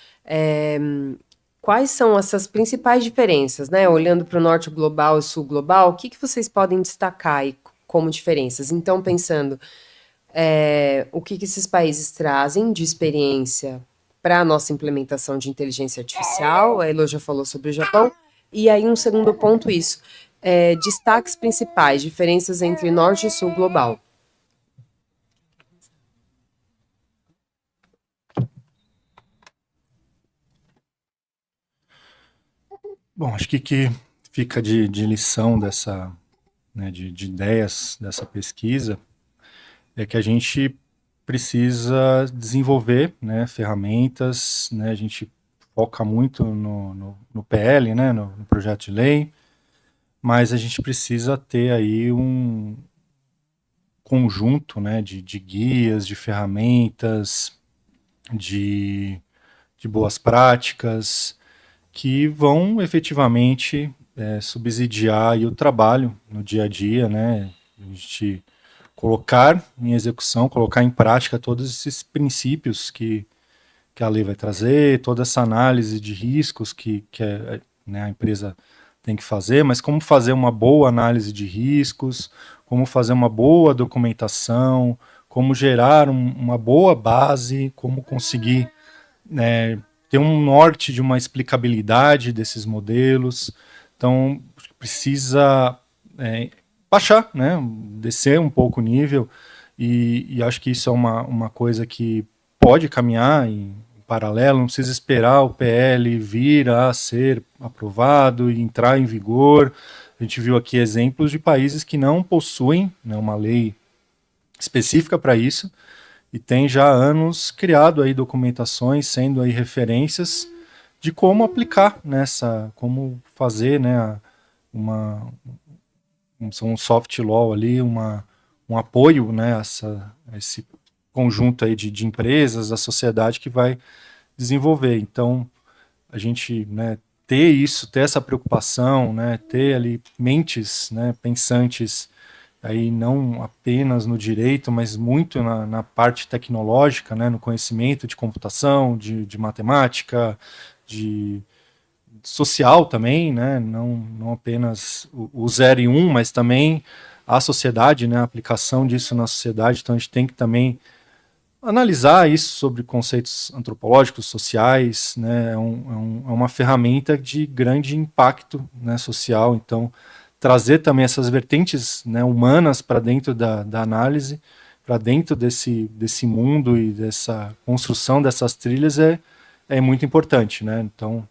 Speaker 1: quais são essas principais diferenças, né? Olhando para o norte global e sul global, o que vocês podem destacar aí como diferenças? Então, pensando o que esses países trazem de experiência para a nossa implementação de inteligência artificial, a Elo já falou sobre o Japão, e aí um segundo ponto isso, destaques principais, diferenças entre norte e sul global.
Speaker 3: Bom, acho que fica de lição dessa, né, de ideias dessa pesquisa é que a gente precisa desenvolver, né, ferramentas, né, a gente foca muito no PL, né, no projeto de lei, mas a gente precisa ter aí um conjunto, né, de guias, de ferramentas, de boas práticas que vão efetivamente subsidiar aí o trabalho no dia a dia, né, a gente colocar em execução, colocar em prática todos esses princípios que a lei vai trazer, toda essa análise de riscos que né, a empresa tem que fazer, mas como fazer uma boa análise de riscos, como fazer uma boa documentação, como gerar uma boa base, como conseguir, né, ter um norte de uma explicabilidade desses modelos. Então, precisa baixar, né, descer um pouco o nível, e acho que isso é uma coisa que pode caminhar em paralelo, não precisa esperar o PL vir a ser aprovado e entrar em vigor. A gente viu aqui exemplos de países que não possuem, né, uma lei específica para isso, e tem já há anos criado aí documentações, sendo aí referências de como aplicar nessa, como fazer, né, um soft law ali, um apoio, né, a esse conjunto aí de empresas, da sociedade que vai desenvolver. Então, a gente, né, ter isso, ter essa preocupação, né, ter ali mentes, né, pensantes, aí não apenas no direito, mas muito na parte tecnológica, né, no conhecimento de computação, de matemática, de social também, né, não apenas o 0 e 1, mas também a sociedade, né, a aplicação disso na sociedade. Então a gente tem que também analisar isso sobre conceitos antropológicos, sociais, né, é uma ferramenta de grande impacto, né, social. Então trazer também essas vertentes, né, humanas para dentro da análise, para dentro desse mundo e dessa construção dessas trilhas é muito importante, né? Então,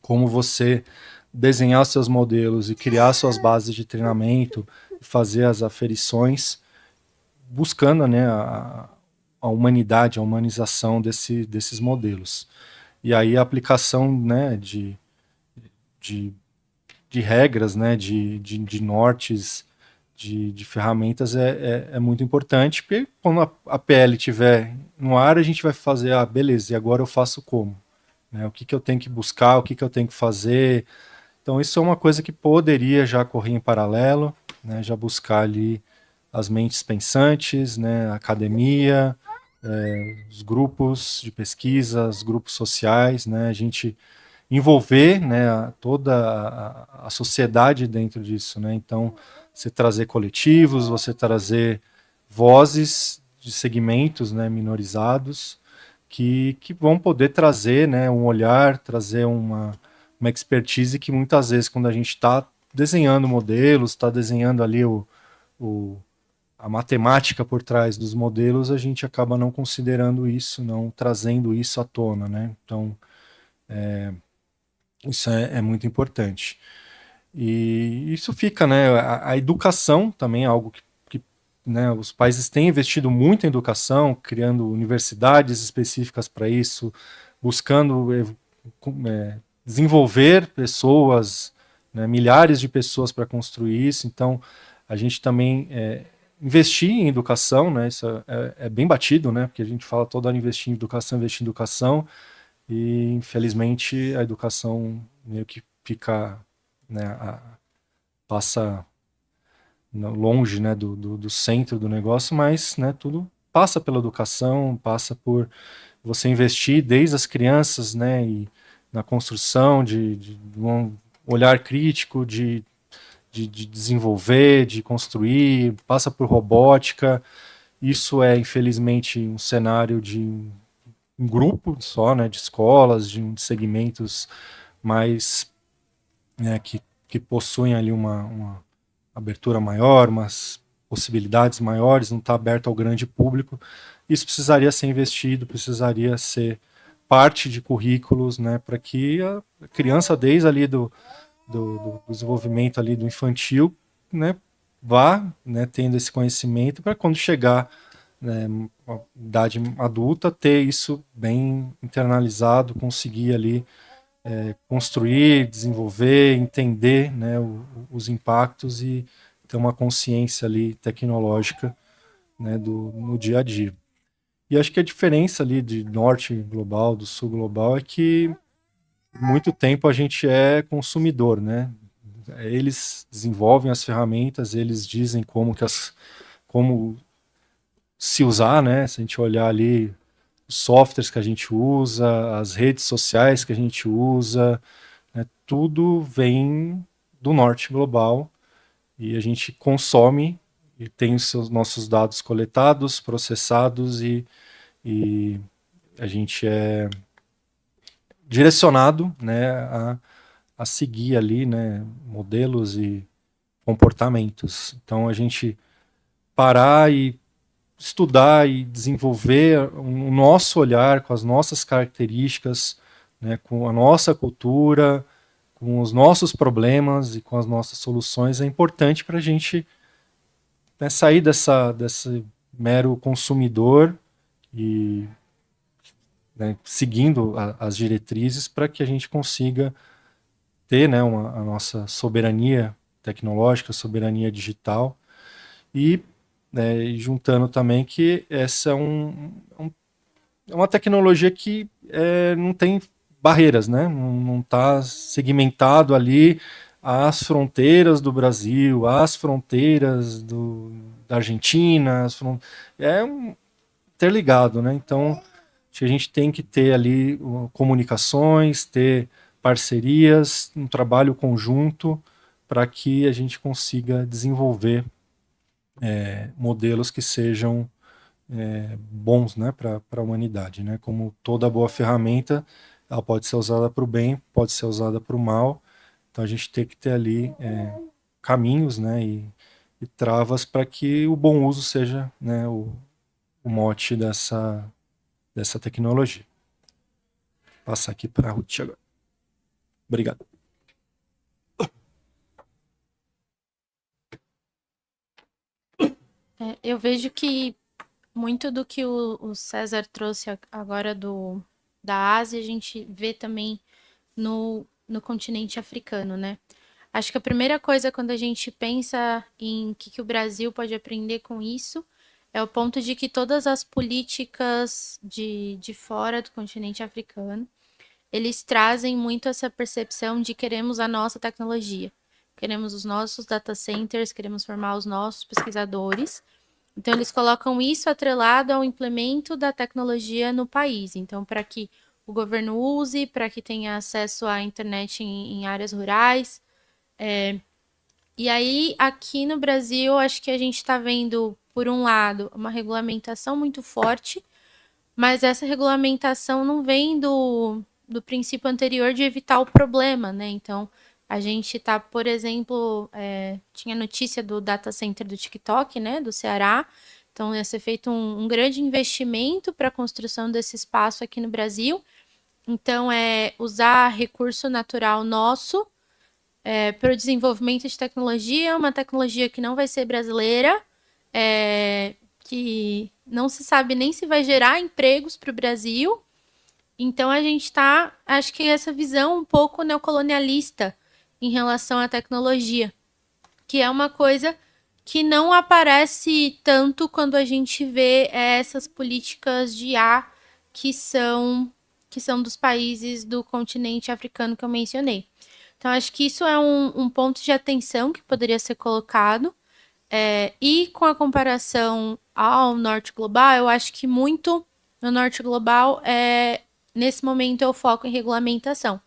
Speaker 3: como você desenhar seus modelos e criar suas bases de treinamento, fazer as aferições, buscando, né, a humanidade, a humanização desses modelos. E aí a aplicação, né, de, de regras, né, de nortes, de ferramentas é muito importante, porque quando a PL estiver no ar, a gente vai fazer, beleza, e agora eu faço como? Né, o que eu tenho que buscar, o que eu tenho que fazer. Então isso é uma coisa que poderia já correr em paralelo, né, já buscar ali as mentes pensantes, né, a academia, os grupos de pesquisa, os grupos sociais, né, a gente envolver, né, toda a sociedade dentro disso, né? Então, você trazer coletivos, você trazer vozes de segmentos, né, minorizados, que vão poder trazer, né, um olhar, trazer uma expertise que muitas vezes, quando a gente está desenhando modelos, está desenhando ali o, a matemática por trás dos modelos, a gente acaba não considerando isso, não trazendo isso à tona, né? Então, isso é muito importante. E isso fica, né? A educação também é algo que, né, os países têm investido muito em educação, criando universidades específicas para isso, buscando desenvolver pessoas, né, milhares de pessoas para construir isso. Então, a gente também investir em educação, né? Isso é bem batido, né? Porque a gente fala toda hora investir em educação, e infelizmente a educação meio que fica, né, passa longe, né, do centro do negócio, mas, né, tudo passa pela educação, passa por você investir desde as crianças, né, e na construção de um olhar crítico, de desenvolver, de construir, passa por robótica. Isso é, infelizmente, um cenário de um grupo só, né, de escolas, de segmentos mais, né, que possuem ali uma abertura maior, umas possibilidades maiores, não está aberto ao grande público. Isso precisaria ser investido, precisaria ser parte de currículos, né, para que a criança, desde ali do desenvolvimento ali do infantil, né, vá, né, tendo esse conhecimento para quando chegar, né, a idade adulta, ter isso bem internalizado, conseguir ali construir, desenvolver, entender, né, os impactos e ter uma consciência ali tecnológica, né, no dia a dia. E acho que a diferença ali de norte global, do sul global, é que muito tempo a gente é consumidor, né? Eles desenvolvem as ferramentas, eles dizem como se usar, né? Se a gente olhar ali os softwares que a gente usa, as redes sociais que a gente usa, né, tudo vem do norte global e a gente consome e tem os nossos dados coletados, processados e a gente é direcionado, né, a seguir ali, né, modelos e comportamentos. Então a gente parar e estudar e desenvolver o nosso olhar com as nossas características, né, com a nossa cultura, com os nossos problemas e com as nossas soluções é importante para a gente, né, sair desse mero consumidor e, né, seguindo as diretrizes para que a gente consiga ter, né, a nossa soberania tecnológica, soberania digital e, né, juntando também que essa é uma tecnologia que não tem barreiras, né? Não está segmentado ali às fronteiras do Brasil, às fronteiras da Argentina, interligado, né? Então, acho que a gente tem que ter ali comunicações, ter parcerias, um trabalho conjunto para que a gente consiga desenvolver modelos que sejam bons, né, para a humanidade, né? Como toda boa ferramenta, ela pode ser usada para o bem, pode ser usada para o mal. Então a gente tem que ter ali caminhos, né, e travas para que o bom uso seja, né, o mote dessa tecnologia. Vou passar aqui para a Ruth agora. Obrigado.
Speaker 2: Eu vejo que muito do que o César trouxe agora da Ásia, a gente vê também no continente africano, né? Acho que a primeira coisa quando a gente pensa em o que o Brasil pode aprender com isso é o ponto de que todas as políticas de fora do continente africano, eles trazem muito essa percepção de queremos a nossa tecnologia, queremos os nossos data centers, queremos formar os nossos pesquisadores. Então, eles colocam isso atrelado ao implemento da tecnologia no país. Então, para que o governo use, para que tenha acesso à internet em áreas rurais. E aí, aqui no Brasil, acho que a gente está vendo, por um lado, uma regulamentação muito forte, mas essa regulamentação não vem do princípio anterior de evitar o problema, né? Então, a gente está, por exemplo, tinha notícia do data center do TikTok, né, do Ceará. Então, ia ser feito um grande investimento para a construção desse espaço aqui no Brasil. Então, é usar recurso natural nosso para o desenvolvimento de tecnologia, uma tecnologia que não vai ser brasileira, que não se sabe nem se vai gerar empregos para o Brasil. Então, a gente está, acho que essa visão um pouco neocolonialista em relação à tecnologia, que é uma coisa que não aparece tanto quando a gente vê essas políticas de IA que são dos países do continente africano que eu mencionei. Então, acho que isso é um ponto de atenção que poderia ser colocado. E com a comparação ao norte global, eu acho que muito no norte global, nesse momento, é o foco em regulamentação.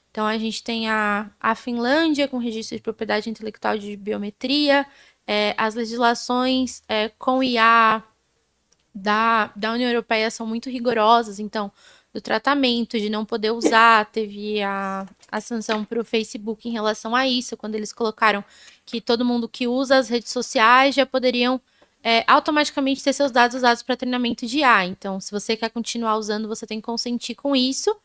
Speaker 2: Então, a gente tem a Finlândia com registro de propriedade intelectual de biometria, as legislações com IA da União Europeia são muito rigorosas, então, do tratamento, de não poder usar, teve a sanção para o Facebook em relação a isso, quando eles colocaram que todo mundo que usa as redes sociais já poderiam automaticamente ter seus dados usados para treinamento de IA. Então, se você quer continuar usando, você tem que consentir com isso.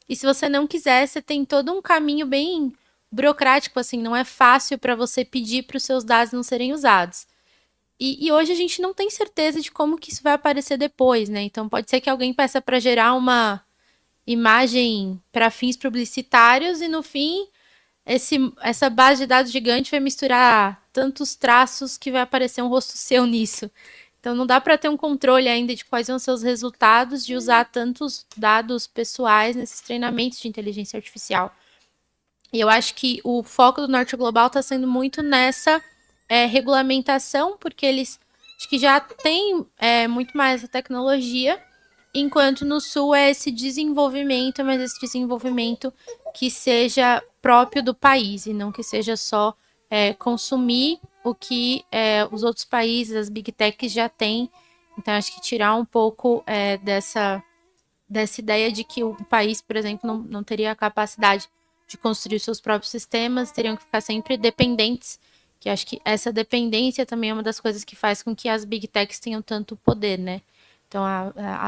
Speaker 2: E se você não quiser, você tem todo um caminho bem burocrático, assim, não é fácil para você pedir para os seus dados não serem usados. E hoje a gente não tem certeza de como que isso vai aparecer depois, né? Então pode ser que alguém peça para gerar uma imagem para fins publicitários e no fim essa base de dados gigante vai misturar tantos traços que vai aparecer um rosto seu nisso. Então não dá para ter um controle ainda de quais vão ser os resultados de usar tantos dados pessoais nesses treinamentos de inteligência artificial. E eu acho que o foco do Norte Global está sendo muito nessa regulamentação, porque eles acho que já têm muito mais a tecnologia, enquanto no Sul é esse desenvolvimento, mas esse desenvolvimento que seja próprio do país, e não que seja só consumir o que os outros países, as Big Techs já têm. Então, acho que tirar um pouco dessa ideia de que o país, por exemplo, não teria a capacidade de construir seus próprios sistemas, teriam que ficar sempre dependentes, que acho que essa dependência também é uma das coisas que faz com que as Big Techs tenham tanto poder, né? Então,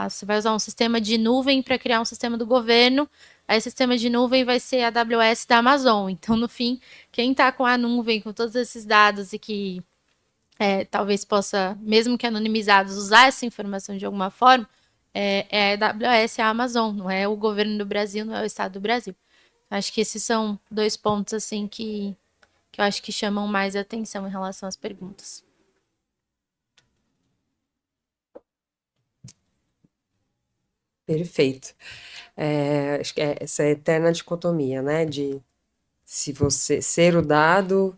Speaker 2: você vai usar um sistema de nuvem para criar um sistema do governo, aí o sistema de nuvem vai ser a AWS da Amazon. Então, no fim, quem está com a nuvem, com todos esses dados e que talvez possa, mesmo que anonimizados, usar essa informação de alguma forma, é a AWS, a Amazon, não é o governo do Brasil, não é o Estado do Brasil. Acho que esses são 2 pontos assim que eu acho que chamam mais atenção em relação às perguntas.
Speaker 1: Perfeito. Acho que é essa eterna dicotomia, né? De se você ser o dado,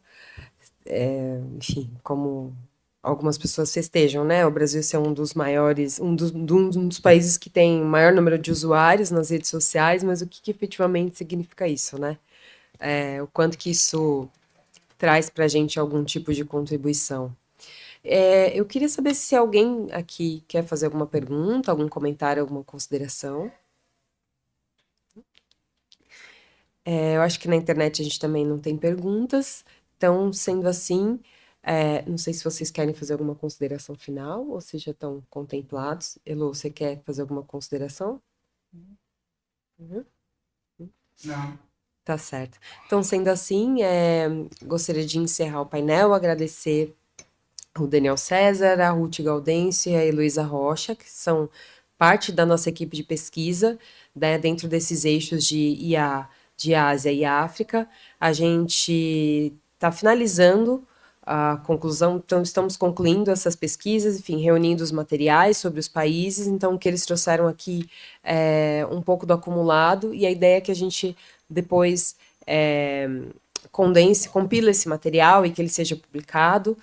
Speaker 1: enfim, como algumas pessoas festejam, né? O Brasil ser um dos maiores, um dos países que tem maior número de usuários nas redes sociais, mas o que efetivamente significa isso, né? O quanto que isso traz para a gente algum tipo de contribuição. Eu queria saber se alguém aqui quer fazer alguma pergunta, algum comentário, alguma consideração. Eu acho que na internet a gente também não tem perguntas, então, sendo assim, não sei se vocês querem fazer alguma consideração final ou se já estão contemplados. Elô, você quer fazer alguma consideração? Uhum.
Speaker 5: Não.
Speaker 1: Tá certo. Então, sendo assim, gostaria de encerrar o painel, agradecer o Daniel César, a Ruth Gaudêncio e a Heloísa Rocha, que são parte da nossa equipe de pesquisa, né, dentro desses eixos de IA, de Ásia e África. A gente está finalizando a conclusão, então estamos concluindo essas pesquisas, enfim, reunindo os materiais sobre os países, então o que eles trouxeram aqui é um pouco do acumulado, e a ideia é que a gente depois compila esse material e que ele seja publicado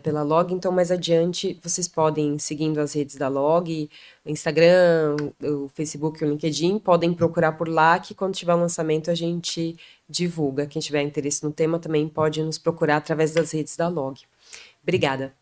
Speaker 1: pela Log. Então, mais adiante, vocês podem ir seguindo as redes da Log, o Instagram, o Facebook, o LinkedIn, podem procurar por lá, que quando tiver o lançamento a gente divulga. Quem tiver interesse no tema também pode nos procurar através das redes da Log. Obrigada.